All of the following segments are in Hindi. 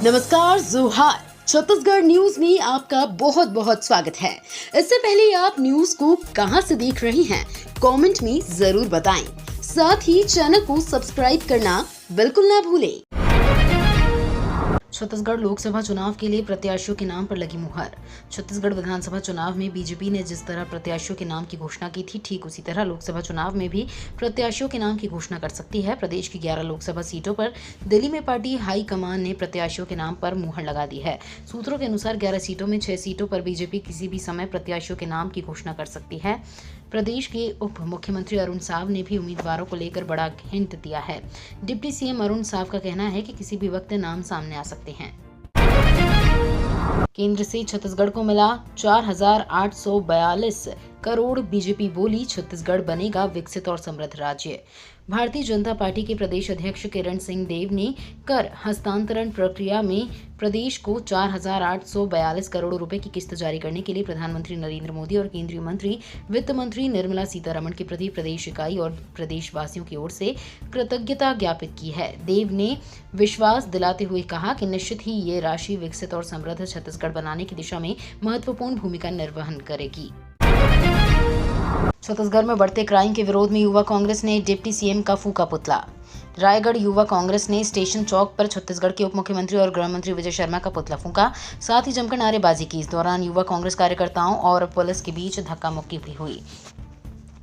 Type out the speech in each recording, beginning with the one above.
नमस्कार, जोहार। छत्तीसगढ़ न्यूज में आपका बहुत बहुत स्वागत है। इससे पहले आप न्यूज को कहां से देख रहे हैं, कमेंट में जरूर बताएं। साथ ही चैनल को सब्सक्राइब करना बिल्कुल ना भूलें। छत्तीसगढ़ लोकसभा चुनाव के लिए प्रत्याशियों के नाम पर लगी मुहर। छत्तीसगढ़ विधानसभा चुनाव में बीजेपी ने जिस तरह प्रत्याशियों के नाम की घोषणा की थी, ठीक उसी तरह लोकसभा चुनाव में भी प्रत्याशियों के नाम की घोषणा कर सकती है। प्रदेश की 11 लोकसभा सीटों पर दिल्ली में पार्टी हाईकमान ने प्रत्याशियों के नाम पर मुहर लगा दी है। सूत्रों के अनुसार 11 सीटों में 6 सीटों पर बीजेपी किसी भी समय प्रत्याशियों के नाम की घोषणा कर सकती है। प्रदेश के उप मुख्यमंत्री अरुण साव ने भी उम्मीदवारों को लेकर बड़ा हिंट दिया है। डिप्टी सीएम अरुण साव का कहना है कि किसी भी वक्त नाम सामने आ सकते हैं। केंद्र से छत्तीसगढ़ को मिला 4,842 करोड़। बीजेपी बोली छत्तीसगढ़ बनेगा विकसित और समृद्ध राज्य। भारतीय जनता पार्टी के प्रदेश अध्यक्ष किरण सिंह देव ने कर हस्तांतरण प्रक्रिया में प्रदेश को 4,842 करोड़ रुपए की किस्त जारी करने के लिए प्रधानमंत्री नरेंद्र मोदी और केंद्रीय मंत्री वित्त मंत्री निर्मला सीतारमण के प्रति प्रदेश इकाई और प्रदेशवासियों की ओर से कृतज्ञता ज्ञापित की है। देव ने विश्वास दिलाते हुए कहा कि निश्चित ही ये राशि विकसित और समृद्ध छत्तीसगढ़ बनाने की दिशा में महत्वपूर्ण भूमिका निर्वहन करेगी। छत्तीसगढ़ में बढ़ते क्राइम के विरोध में युवा कांग्रेस ने डिप्टी सीएम का फूका पुतला। रायगढ़ युवा कांग्रेस ने स्टेशन चौक पर छत्तीसगढ़ के उप मुख्यमंत्री और गृह मंत्री विजय शर्मा का पुतला फूंका। साथ ही जमकर नारेबाजी की। इस दौरान युवा कांग्रेस कार्यकर्ताओं और पुलिस के बीच धक्का मुक्की भी हुई।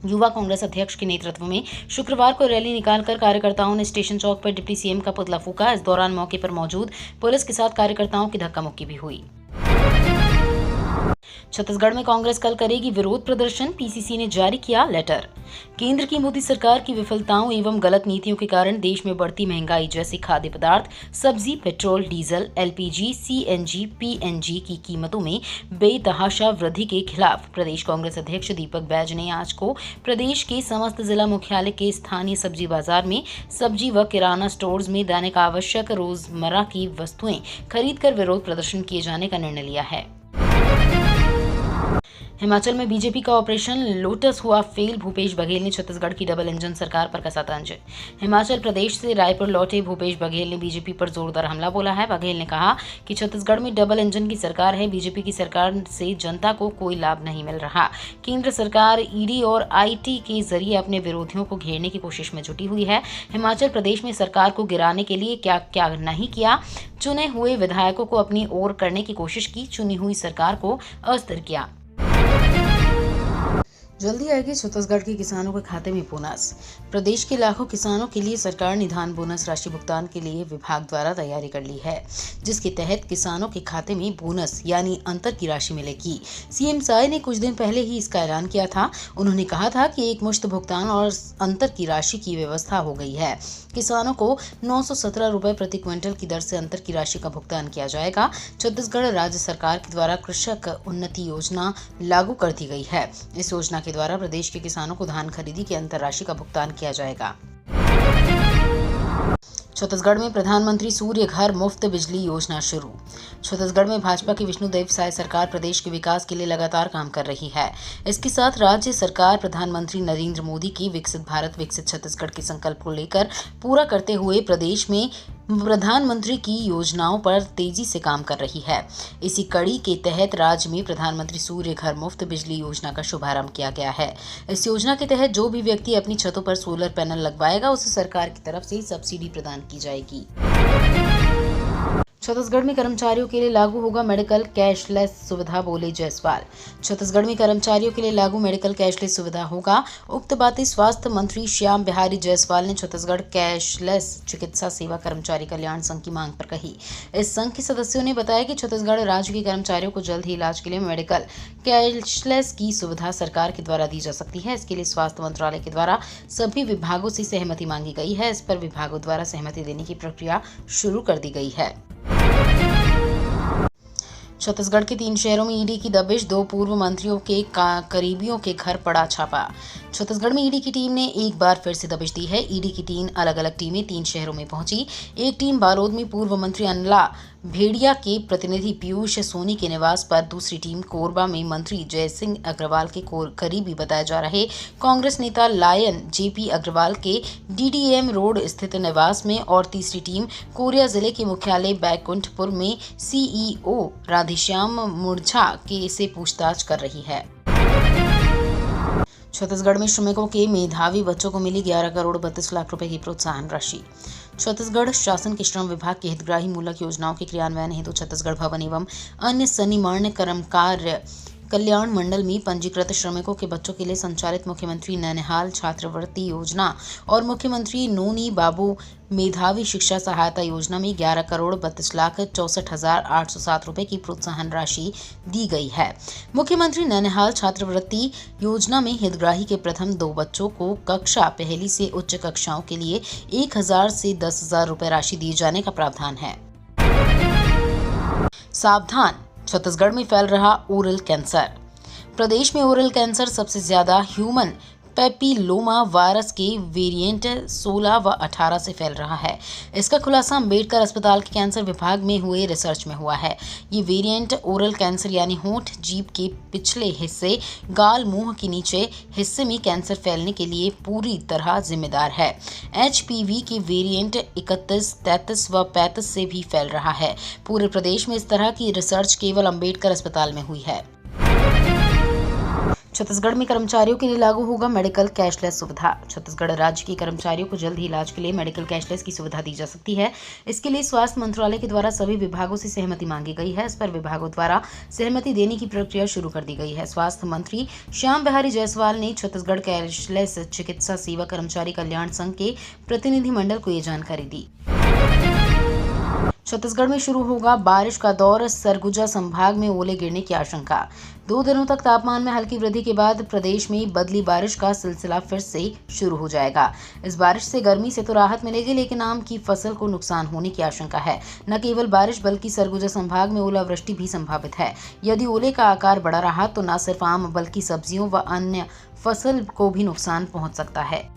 युवा कांग्रेस अध्यक्ष के नेतृत्व में शुक्रवार को रैली निकालकर कार्यकर्ताओं ने स्टेशन चौक पर डिप्टी सीएम का पुतला फूंका। इस दौरान मौके पर मौजूद पुलिस के साथ कार्यकर्ताओं की धक्का मुक्की भी हुई। छत्तीसगढ़ में कांग्रेस कल करेगी विरोध प्रदर्शन, पीसीसी ने जारी किया लेटर। केंद्र की मोदी सरकार की विफलताओं एवं गलत नीतियों के कारण देश में बढ़ती महंगाई जैसे खाद्य पदार्थ, सब्जी, petrol, diesel, LPG, CNG, PNG की कीमतों में बेतहाशा वृद्धि के खिलाफ प्रदेश कांग्रेस अध्यक्ष दीपक बैज ने आज को प्रदेश के समस्त जिला मुख्यालय के स्थानीय सब्जी बाजार में सब्जी व किराना स्टोर्स में दैनिक आवश्यक रोजमर्रा की वस्तुएं खरीदकर विरोध प्रदर्शन किए जाने का निर्णय लिया है। हिमाचल में बीजेपी का ऑपरेशन लोटस हुआ फेल। भूपेश बघेल ने छत्तीसगढ़ की डबल इंजन सरकार पर कसा तंज। हिमाचल प्रदेश से रायपुर लौटे भूपेश बघेल ने बीजेपी पर जोरदार हमला बोला है। बघेल ने कहा कि छत्तीसगढ़ में डबल इंजन की सरकार है। बीजेपी की सरकार से जनता को कोई लाभ नहीं मिल रहा। केंद्र सरकार ईडी और आईटी के जरिए अपने विरोधियों को घेरने की कोशिश में जुटी हुई है। हिमाचल प्रदेश में सरकार को गिराने के लिए क्या क्या नहीं किया। चुने हुए विधायकों को अपनी ओर करने की कोशिश की, चुनी हुई सरकार को अस्थिर किया। जल्दी आएगी छत्तीसगढ़ के किसानों के खाते में बोनस। प्रदेश के लाखों किसानों के लिए सरकार निधान बोनस राशि भुगतान के लिए विभाग द्वारा तैयारी कर ली है, जिसके तहत किसानों के खाते में बोनस यानी अंतर की राशि मिलेगी। सीएम साय ने कुछ दिन पहले ही इसका ऐलान किया था। उन्होंने कहा था कि एक मुश्त भुगतान और अंतर की राशि की व्यवस्था हो गई है। किसानों को 917 रुपए प्रति क्विंटल की दर से अंतर की राशि का भुगतान किया जाएगा। छत्तीसगढ़ राज्य सरकार के द्वारा कृषक उन्नति योजना लागू कर दी गई है। इस योजना के द्वारा प्रदेश के किसानों को धान खरीदी की अंतर राशि का भुगतान किया जाएगा। छत्तीसगढ़ में प्रधानमंत्री सूर्य घर मुफ्त बिजली योजना शुरू। छत्तीसगढ़ में भाजपा की विष्णुदेव साय सरकार प्रदेश के विकास के लिए लगातार काम कर रही है। इसके साथ राज्य सरकार प्रधानमंत्री नरेंद्र मोदी की विकसित भारत विकसित छत्तीसगढ़ के संकल्प को लेकर पूरा करते हुए प्रदेश में प्रधानमंत्री की योजनाओं पर तेजी से काम कर रही है। इसी कड़ी के तहत राज्य में प्रधानमंत्री सूर्य घर मुफ्त बिजली योजना का शुभारंभ किया गया है। इस योजना के तहत जो भी व्यक्ति अपनी छतों पर सोलर पैनल लगवाएगा, उसे सरकार की तरफ से सब्सिडी प्रदान की जाएगी। छत्तीसगढ़ में कर्मचारियों के लिए लागू होगा मेडिकल कैशलेस सुविधा, बोले जायसवाल। छत्तीसगढ़ में कर्मचारियों के लिए लागू मेडिकल कैशलेस सुविधा होगा। उक्त बातें स्वास्थ्य मंत्री श्याम बिहारी जायसवाल ने छत्तीसगढ़ कैशलेस चिकित्सा सेवा कर्मचारी कल्याण संघ की मांग पर कही। इस संघ के सदस्यों ने बताया कि छत्तीसगढ़ राज्य के कर्मचारियों को जल्द ही इलाज के लिए मेडिकल कैशलेस की सुविधा सरकार के द्वारा दी जा सकती है। इसके लिए स्वास्थ्य मंत्रालय के द्वारा सभी विभागों से सहमति मांगी गई है। इस पर विभागों द्वारा सहमति देने की प्रक्रिया शुरू कर दी गई है। छत्तीसगढ़ के 3 शहरों में ईडी की दबिश, 2 पूर्व मंत्रियों के करीबियों के घर पड़ा छापा। छत्तीसगढ़ में ईडी की टीम ने एक बार फिर से दबिश दी है। ईडी की 3 अलग-अलग टीमें 3 शहरों में पहुंची। एक टीम बालोद में पूर्व मंत्री अनला भेड़िया के प्रतिनिधि पीयूष सोनी के निवास पर, दूसरी टीम कोरबा में मंत्री जयसिंह अग्रवाल के करीबी बताए जा रहे कांग्रेस नेता लायन जेपी अग्रवाल के डीडीएम रोड स्थित निवास में और तीसरी टीम कोरिया जिले के मुख्यालय बैकुंठपुर में सीईओ राधेश्याम मुर्झा के से पूछताछ कर रही है। छत्तीसगढ़ में श्रमिकों के मेधावी बच्चों को मिली 11 करोड़ 32 लाख रुपए की प्रोत्साहन राशि। छत्तीसगढ़ शासन के श्रम विभाग की हितग्राही मूलक योजनाओं के क्रियान्वयन हेतु छत्तीसगढ़ भवन एवं अन्य सन्निर्माण कर्मकार कल्याण मंडल में पंजीकृत श्रमिकों के बच्चों के लिए संचालित मुख्यमंत्री नैनिहाल छात्रवृत्ति योजना और मुख्यमंत्री नोनी बाबू मेधावी शिक्षा सहायता योजना में 11 करोड़ 32,64,807 रुपए की प्रोत्साहन राशि दी गई है। मुख्यमंत्री नैनिहाल छात्रवृत्ति योजना में हितग्राही के प्रथम 2 बच्चों को कक्षा पहली से उच्च कक्षाओं के लिए 1,000 से 10,000 रुपए राशि दिए जाने का प्रावधान है। सावधान, छत्तीसगढ़ में फैल रहा ओरल कैंसर। प्रदेश में ओरल कैंसर सबसे ज्यादा ह्यूमन पेपिलोमा वायरस के वेरिएंट 16 व 18 से फैल रहा है। इसका खुलासा अंबेडकर अस्पताल के कैंसर विभाग में हुए रिसर्च में हुआ है। ये वेरिएंट ओरल कैंसर यानी होंठ, जीभ के पिछले हिस्से, गाल, मुंह के नीचे हिस्से में कैंसर फैलने के लिए पूरी तरह जिम्मेदार है। HPV के वेरिएंट 31, 33 व 35 से भी फैल रहा है। पूरे प्रदेश में इस तरह की रिसर्च केवल अंबेडकर अस्पताल में हुई है। छत्तीसगढ़ में कर्मचारियों के लिए लागू होगा मेडिकल कैशलेस सुविधा। छत्तीसगढ़ राज्य के कर्मचारियों को जल्द ही इलाज के लिए मेडिकल कैशलेस की सुविधा दी जा सकती है। इसके लिए स्वास्थ्य मंत्रालय के द्वारा सभी विभागों से सहमति मांगी गई है। इस पर विभागों द्वारा सहमति देने की प्रक्रिया शुरू कर दी गई है। स्वास्थ्य मंत्री श्याम बिहारी जायसवाल ने छत्तीसगढ़ कैशलेस चिकित्सा सेवा कर्मचारी कल्याण संघ के प्रतिनिधिमंडल को ये जानकारी दी। छत्तीसगढ़ में शुरू होगा बारिश का दौर, सरगुजा संभाग में ओले गिरने की आशंका। 2 दिनों तक तापमान में हल्की वृद्धि के बाद प्रदेश में बदली बारिश का सिलसिला फिर से शुरू हो जाएगा। इस बारिश से गर्मी से तो राहत मिलेगी, लेकिन आम की फसल को नुकसान होने की आशंका है। न केवल बारिश बल्कि सरगुजा संभाग में ओलावृष्टि भी संभावित है। यदि ओले का आकार बड़ा रहा तो न सिर्फ आम बल्कि सब्जियों व अन्य फसल को भी नुकसान पहुंच सकता है।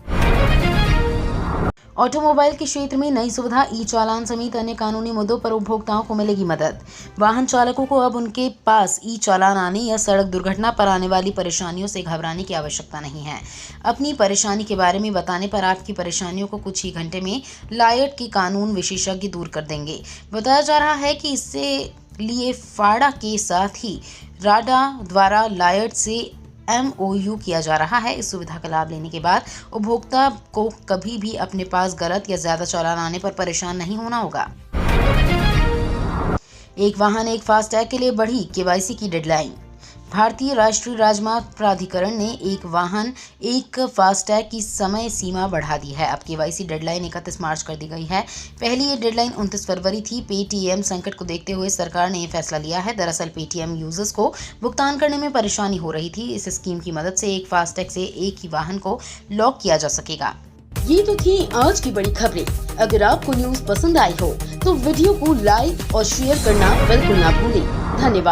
ऑटोमोबाइल के क्षेत्र में नई सुविधा, ई चालान समेत अन्य कानूनी मुद्दों पर उपभोक्ताओं को मिलेगी मदद। वाहन चालकों को अब उनके पास ई चालान आने या सड़क दुर्घटना पर आने वाली परेशानियों से घबराने की आवश्यकता नहीं है। अपनी परेशानी के बारे में बताने पर आपकी परेशानियों को कुछ ही घंटे में लायट के कानून विशेषज्ञ दूर कर देंगे। बताया जा रहा है कि इससे लिए फाड़ा के साथ ही राडा द्वारा लायट से MOU किया जा रहा है। इस सुविधा का लाभ लेने के बाद उपभोक्ता को कभी भी अपने पास गलत या ज्यादा चालान आने पर परेशान नहीं होना होगा। एक वाहन एक फास्टैग के लिए बढ़ी KYC की डेडलाइन। भारतीय राष्ट्रीय राजमार्ग प्राधिकरण ने एक वाहन एक फास्टैग की समय सीमा बढ़ा दी है। अब KYC डेडलाइन 31 मार्च कर दी गई है। पहले ये डेडलाइन 29 फरवरी थी। पेटीएम संकट को देखते हुए सरकार ने ये फैसला लिया है। दरअसल पेटीएम यूजर्स को भुगतान करने में परेशानी हो रही थी। इस स्कीम की मदद से एक फास्टैग से एक ही वाहन को लॉक किया जा सकेगा। ये तो थी आज की बड़ी खबरें। अगर आपको न्यूज पसंद आई हो तो वीडियो को लाइक और शेयर करना बिल्कुल ना भूलें। धन्यवाद।